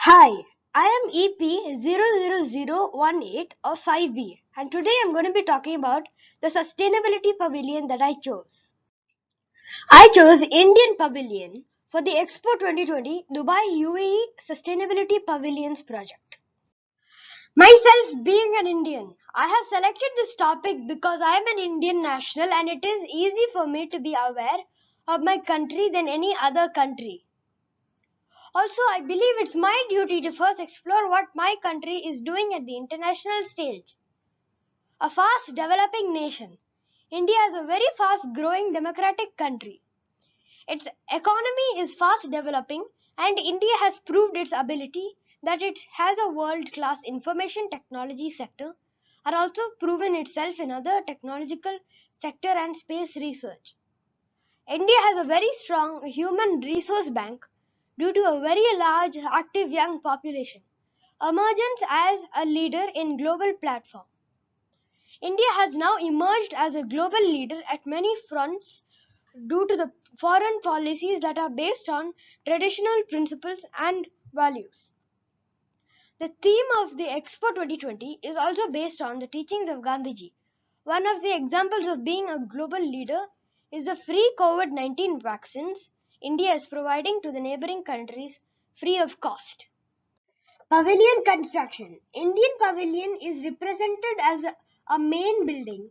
Hi, I am EP00018 or 5B, and today I'm going to be talking about the sustainability pavilion that I chose. I chose Indian Pavilion for the Expo 2020 Dubai UAE Sustainability Pavilions project. Myself being an Indian, I have selected this topic because I am an Indian national and it is easy for me to be aware of my country than any other country. Also, I believe it's my duty to first explore what my country is doing at the international stage. A fast developing nation, India is a very fast growing democratic country. Its economy is fast developing and India has proved its ability that it has a world class information technology sector and also proven itself in other technological sector and space research. India has a very strong human resource bank due to a very large active young population. Emergence as a leader in global platform. India has now emerged as a global leader at many fronts due to the foreign policies that are based on traditional principles and values. The theme of the Expo 2020 is also based on the teachings of Gandhiji. One of the examples of being a global leader is the free COVID-19 vaccines India is providing to the neighboring countries free of cost. Pavilion construction. Indian pavilion is represented as a main building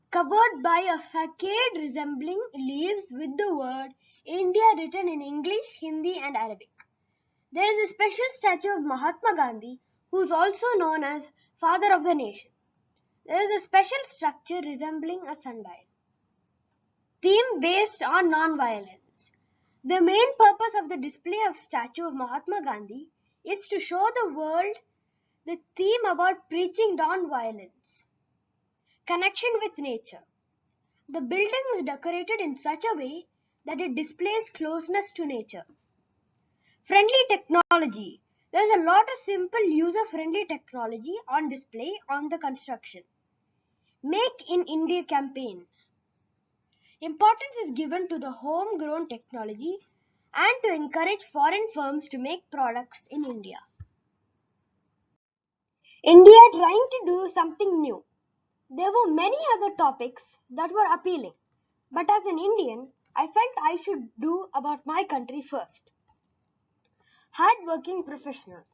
covered by a facade resembling leaves with the word India written in English, Hindi and Arabic. There is a special statue of Mahatma Gandhi, who is also known as Father of the Nation. There is a special structure resembling a sundial. Theme based on non-violence. The main purpose of the display of statue of Mahatma Gandhi is to show the world the theme about preaching non-violence. Connection with nature. The building is decorated in such a way that it displays closeness to nature. Friendly technology. There is a lot of simple user-friendly technology on display on the construction. Make in India campaign. Importance is given to the homegrown technology and to encourage foreign firms to make products in India. India trying to do something new. There were many other topics that were appealing, but as an Indian, I felt I should do about my country first. Hard-working professionals.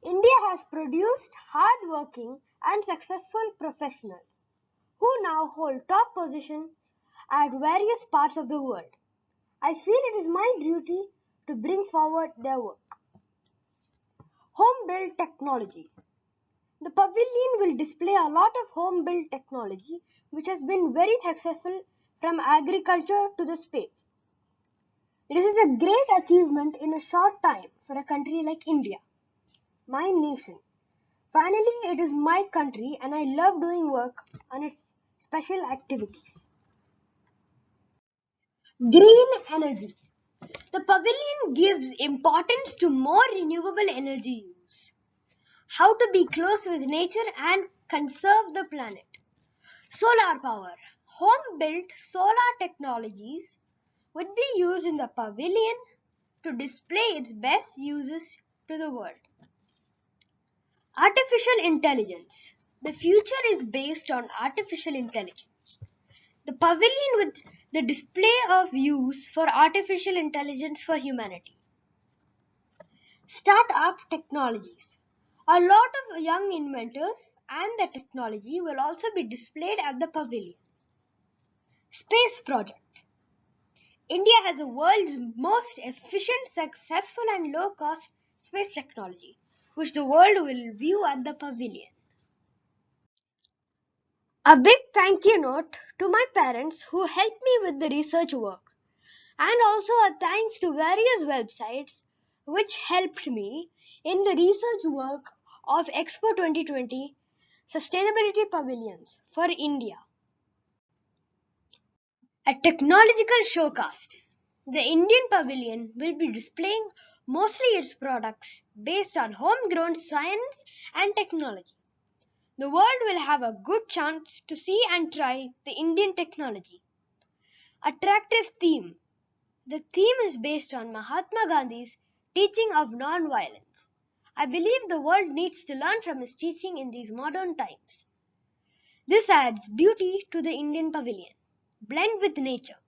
India has produced hard-working and successful professionals who now hold top positions at various parts of the world. I feel it is my duty to bring forward their work. Home-built technology. The pavilion will display a lot of home-built technology which has been very successful from agriculture to the space. This is a great achievement in a short time for a country like India, my nation. Finally, it is my country and I love doing work on its special activities. Green energy. The pavilion gives importance to more renewable energy use. How to be close with nature and conserve the planet. Solar power. Home-built solar technologies would be used in the pavilion to display its best uses to the world. Artificial intelligence. The future is based on artificial intelligence. The pavilion with the display of use for artificial intelligence for humanity. Start-up technologies. A lot of young inventors and the technology will also be displayed at the pavilion. Space project. India has the world's most efficient, successful and low-cost space technology, which the world will view at the pavilion. A big thank you note to my parents who helped me with the research work, and also a thanks to various websites which helped me in the research work of Expo 2020 Sustainability Pavilions for India. A technological showcast. The Indian Pavilion will be displaying mostly its products based on homegrown science and technology. The world will have a good chance to see and try the Indian technology. Attractive theme. The theme is based on Mahatma Gandhi's teaching of non-violence. I believe the world needs to learn from his teaching in these modern times. This adds beauty to the Indian pavilion. Blend with nature.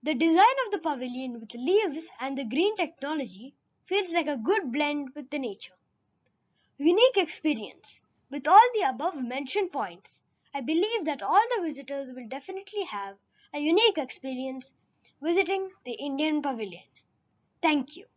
The design of the pavilion with leaves and the green technology feels like a good blend with the nature. Unique experience. With all the above mentioned points, I believe that all the visitors will definitely have a unique experience visiting the Indian pavilion. Thank you.